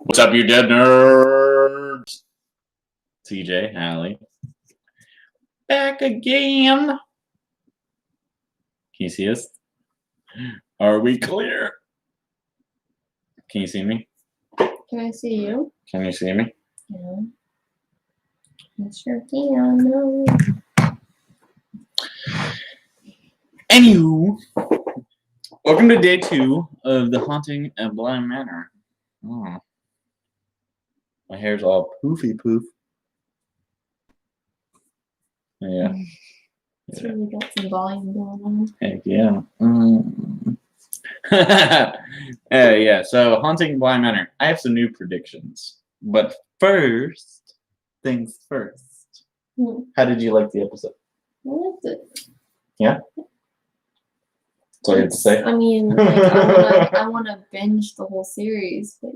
What's up, you dead nerds? TJ, Hallie. Back again. Can you see us? Are we clear? Can you see me? Can I see you? Can you see me? Yeah. I sure can. No. Anywho, welcome to day 2 of the haunting at Bly Manor. Oh. My hair's all poofy poof. Yeah. It's really got some volume going on. Heck yeah. Yeah, so haunting Bly Manor. I have some new predictions. But first things first. How did you like the episode? I liked it. Yeah? That's all you have to say? I mean, like, I wanna binge the whole series, but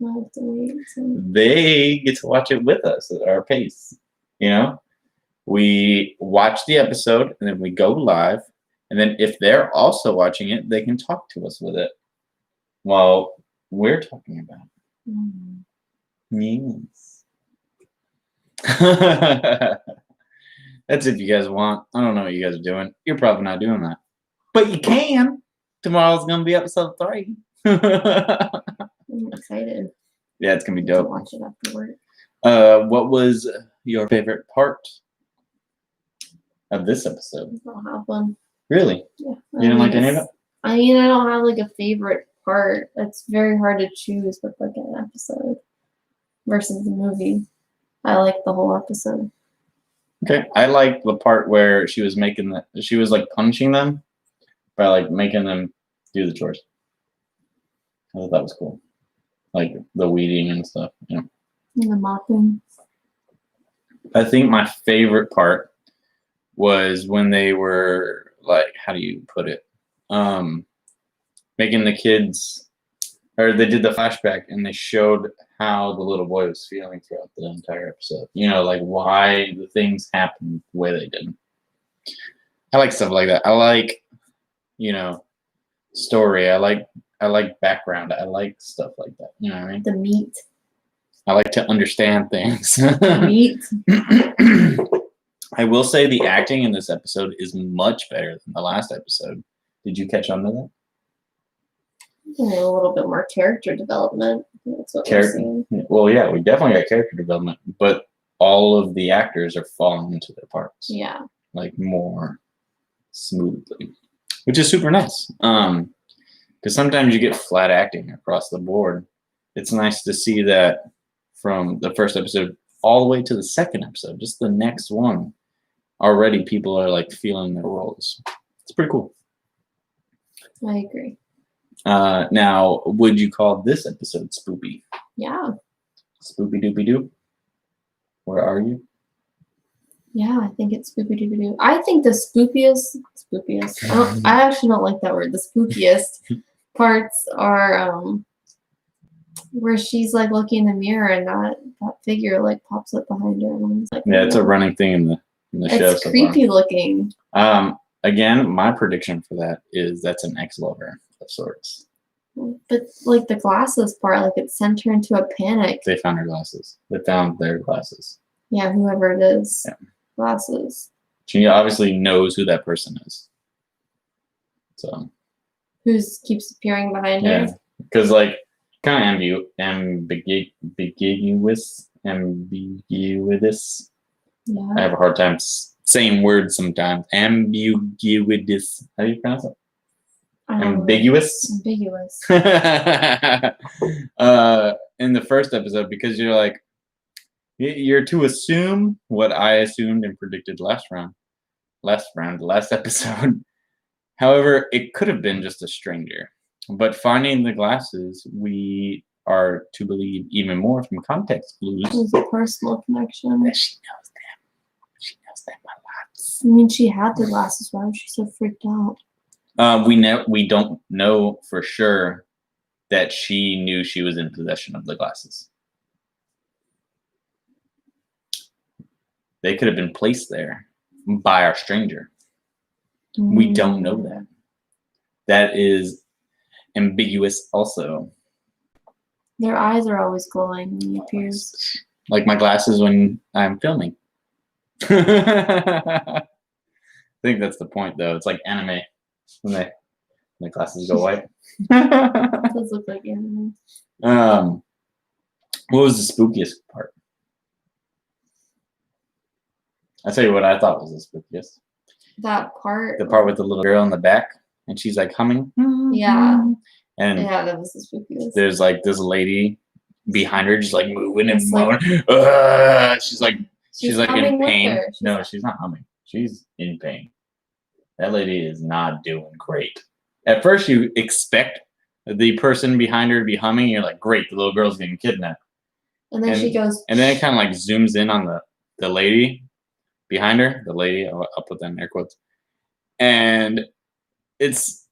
I have to wait. So. They get to watch it with us at our pace. You know? We watch the episode and then we go live. And then if they're also watching it, they can talk to us with it while we're talking about it. Yes. That's if you guys want. I don't know what you guys are doing. You're probably not doing that. But you can. Tomorrow's going to be episode 3. I'm excited. Yeah, it's going to be dope. Watch it after work. What was your favorite part of this episode? I don't have one. Really? Yeah. You didn't like any of it? I mean, I don't have like a favorite part. It's very hard to choose with like an episode versus the movie. I like the whole episode. Okay, I like the part where she was like punishing them by like making them do the chores. I thought that was cool, like the weeding and stuff. Yeah. And the mopping. I think my favorite part was when they were like, how do you put it? Making the kids, or they did the flashback and they showed how the little boy was feeling throughout the entire episode. You know, like why the things happened the way they did. I like stuff like that. I like, you know, story. I like background. I like stuff like that. You know what I mean? The meat. I like to understand things. Meat. I will say the acting in this episode is much better than the last episode. Did you catch on to that? A little bit more character development. That's what we're seeing. Well, yeah, we definitely got character development, but all of the actors are falling into their parts. Yeah. Like more smoothly, which is super nice. Because sometimes you get flat acting across the board. It's nice to see that from the first episode all the way to the second episode, just the next one. Already people are like feeling their roles. It's pretty cool. I agree. Now, would you call this episode spoopy? Yeah. Spoopy doopy doo? Where are you? Yeah, I think it's spoopy doopy doo. I think the spookiest. I actually don't like that word. The spookiest parts are where she's like looking in the mirror and that figure like pops up behind her. And like, yeah, it's a running thing in the show. It's creepy looking. Again, my prediction for that is that's an ex-lover of sorts. But like the glasses part, like it sent her into a panic. They found her glasses. They found their glasses. Yeah, whoever it is. Yeah. Glasses. She obviously knows who that person is. So. Who keeps appearing behind her? Yeah, because like kind of ambiguous. Yeah. I have a hard time saying words sometimes. Ambiguous. How do you pronounce it? Ambiguous. Ambiguous. In the first episode, because you're to assume what I assumed and predicted last episode. However, it could have been just a stranger. But finding the glasses, we are to believe even more from context clues. There's a personal connection. That she knows them. She knows them a lot. I mean, she had the glasses. Why was she so freaked out? We don't know for sure that she knew she was in possession of the glasses. They could have been placed there by our stranger. We don't know that. That is ambiguous also. Their eyes are always glowing when he appears. Like my glasses when I'm filming. I think that's the point, though. It's like anime when the glasses go white. It does look like anime. What was the spookiest part? I'll tell you what I thought was the spookiest. That part. The part with the little girl in the back, and she's like humming. Yeah. And yeah, that was the spookiest. there's like this lady behind her, just like moving and It's like- moaning. She's like in humming with pain. her. No, she's not humming. She's in pain. That lady is not doing great. At first, you expect the person behind her to be humming. You're like, great, the little girl's getting kidnapped. And then she goes. And then it kind of like zooms in on the lady behind her. The lady, I'll put that in air quotes. And it's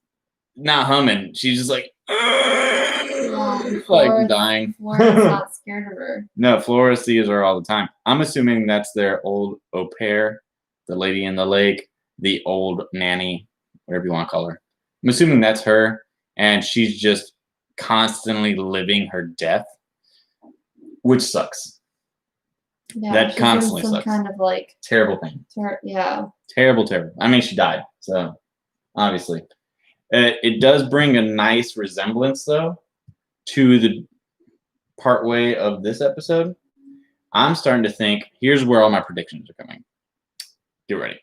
not humming. She's just like, like dying. Flora's not scared of her. No, Flora sees her all the time. I'm assuming that's their old au pair, the lady in the lake, the old nanny, whatever you want to call her. I'm assuming that's her, and she's just constantly living her death, which sucks. Yeah, That constantly some sucks. kind of like terrible pain. Yeah. Terrible. I mean, she died, so obviously. It does bring a nice resemblance, though, to the part way of this episode. I'm starting to think, here's where all my predictions are coming. Get ready.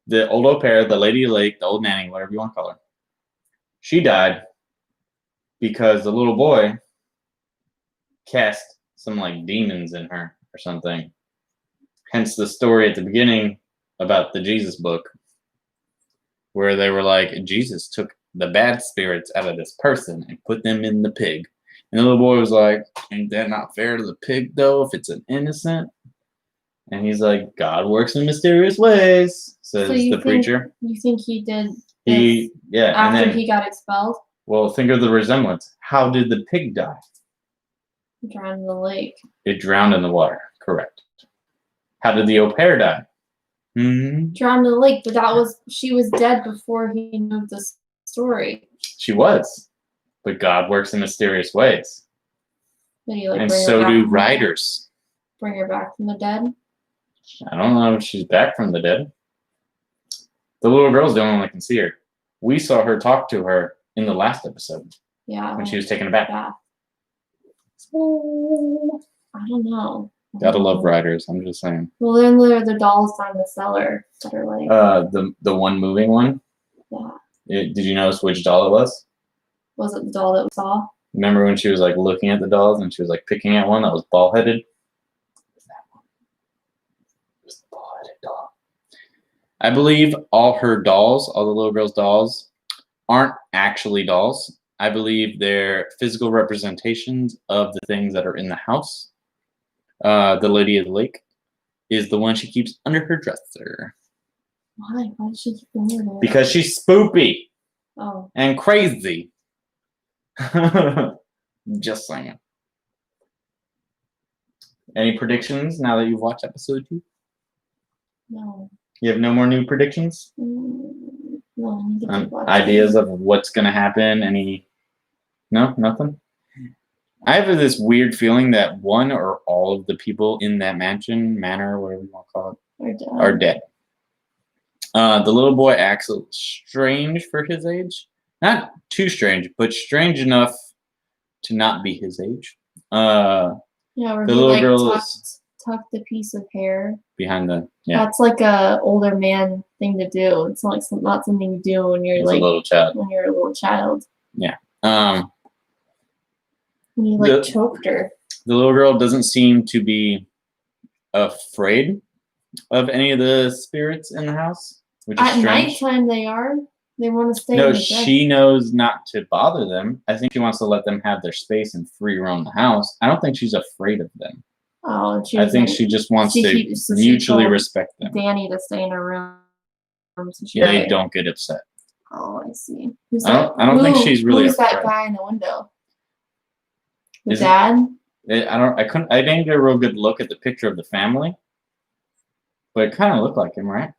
The old au pair, the lady lake, the old nanny, whatever you want to call her, she died because the little boy cast some like demons in her or something. Hence the story at the beginning about the Jesus book, where they were like, Jesus took the bad spirits out of this person and put them in the pig. And the little boy was like, ain't that not fair to the pig, though, if it's an innocent? And he's like, God works in mysterious ways, says the preacher. You think he did after he got expelled? Well, think of the resemblance. How did the pig die? Drowned in the lake. It drowned in the water, correct. How did the au pair die? Drowned in the lake, but she was dead before he knew the story. She was. But God works in mysterious ways. And so do writers. Bring her back from the dead? I don't know if she's back from the dead. The little girl's the only one that can see her. We saw her talk to her in the last episode. Yeah. When she was taking a bath. Yeah. So, I don't know. Gotta love writers, I'm just saying. Well, then there are the dolls down the cellar that are like... the one moving one? Yeah. Did you notice which doll it was? Was it the doll that we saw? Remember when she was like looking at the dolls and she was like picking at one that was ball-headed? It was that one. It was the ball-headed doll. I believe all her dolls, all the little girl's dolls, aren't actually dolls. I believe they're physical representations of the things that are in the house. The Lady of the Lake is the one she keeps under her dresser. Why? Why does she keep under there? Because she's spoopy. Oh. And crazy. Just saying. Any predictions now that you've watched episode 2? No. You have no more new predictions? No. I need to keep watching. Ideas of what's going to happen? No? Nothing? I have this weird feeling that one or all of the people in that manor, whatever you want to call it, are dead. The little boy acts a little strange for his age. Not too strange, but strange enough to not be his age. Where the little girl tucked a piece of hair behind the. Yeah. That's like a older man thing to do. It's not something you do when you're a little child. When you're a little child. Yeah. When you choked her. The little girl doesn't seem to be afraid of any of the spirits in the house, which is strange. At nighttime, they are. They want to stay. No, she knows not to bother them. I think she wants to let them have their space and free roam the house. I don't think she's afraid of them. Oh, I think she just wants to mutually respect them. Danny to stay in her room. So they don't get upset. Oh, I see. I don't think she's really. Who's that guy in the window? The dad? I didn't get a real good look at the picture of the family, but it kind of looked like him, right?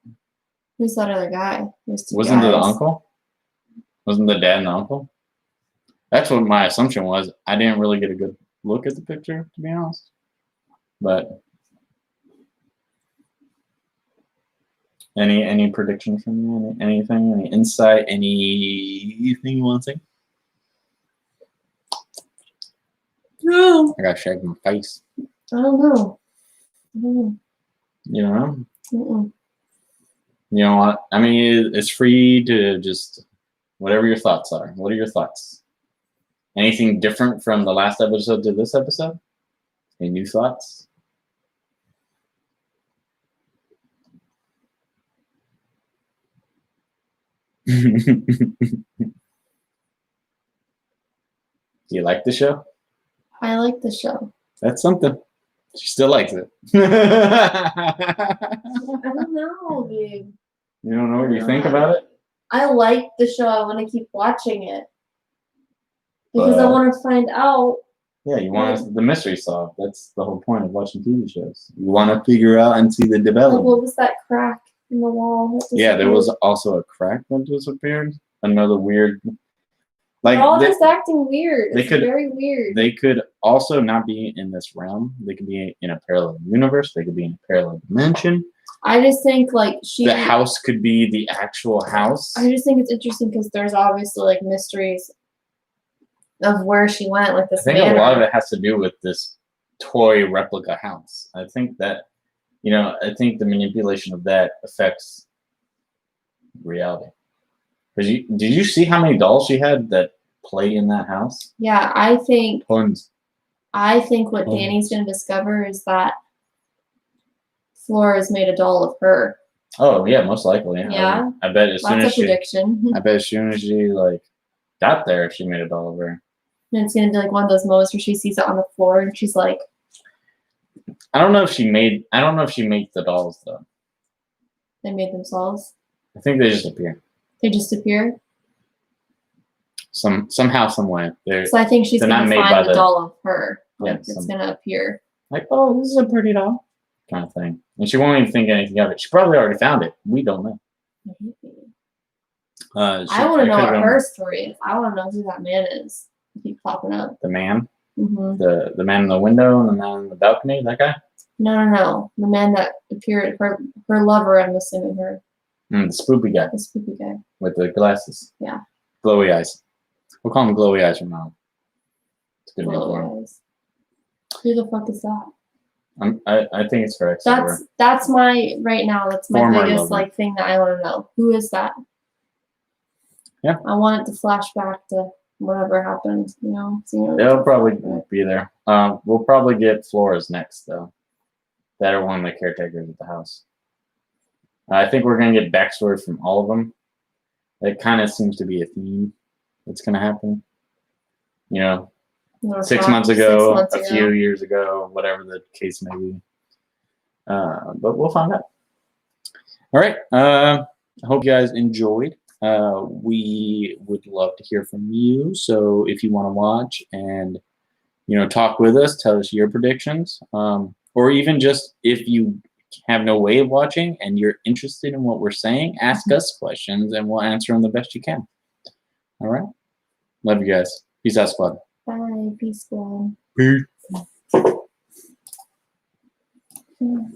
Who's that other guy? Wasn't it the uncle? Wasn't the dad and the uncle? That's what my assumption was. I didn't really get a good look at the picture, to be honest. But any predictions from you? Anything? Any insight? Anything you want to say? No. I got to shave my face. I don't know. I don't know. You know? Mm-mm. You know what? I mean, it's free to just whatever your thoughts are. What are your thoughts? Anything different from the last episode to this episode? Any new thoughts? Do you like the show? I like the show. That's something. She still likes it. I don't know, babe. You don't know what you think about it? I like the show. I want to keep watching it because I But- want to find out. Yeah, you want the mystery solved. That's the whole point of watching TV shows. You want to figure out and see the Like, development. what was that crack in the wall? Yeah, there was also a crack that disappeared. Another weird. Like They're all they, just acting weird. they It's could- very weird. they could also not be in this realm. They could be in a parallel universe. They could be in a parallel dimension. I just think like The house could be the actual house. I just think it's interesting because there's obviously like mysteries of where she went, like I this think manor. a lot of it has to do with this toy replica house. I think that, I think the manipulation of that affects reality. Because did you see how many dolls she had that play in that house? Yeah, I think Tons. what Danny's gonna discover is that Flores made a doll of her. Oh yeah, most likely. Yeah. I bet as soon That's as a she, prediction. I bet as soon as she like got there, she made a doll of her. And it's gonna be like one of those moments where she sees it on the floor and she's like, I don't know if she made the dolls though. they made themselves. I think they just appear. They just appear. Somehow, some way. They're So I think she's They're not gonna made by find the the- doll of her. Yeah, Like, it's gonna appear. like, oh, this is a pretty doll, kind of thing. And she won't even think anything of it. She probably already found it. We don't know. I want to know what her story is. I want to know who that man is. He keeps popping up. The man, Hmm. the man in the window and the man on the balcony. That guy. No. The man that appeared, her lover, I'm assuming her, The spoopy guy the spooky guy. with the glasses. Yeah. Glowy eyes. We'll call him Glowy eyes from now on. It's a good name Little for him. guys. Who the fuck is that? I think it's her ex. That's my right now. That's my Former biggest lover. like thing that I want to know. Who is that? Yeah. I want it to flash back to whatever happened. They'll probably be there. We'll probably get Flores next, though. That are one of the caretakers at the house. I think we're going to get backstory from all of them. It kind of seems to be a theme that's going to happen. 6 months ago, a few years ago, whatever the case may be. But we'll find out. All right. I hope you guys enjoyed. We would love to hear from you. So if you want to watch and talk with us, tell us your predictions, or even just if you have no way of watching and you're interested in what we're saying, ask us questions and we'll answer them the best you can. All right. Love you guys. Peace out, squad. Bye. Peace, squad. Peace. Mm.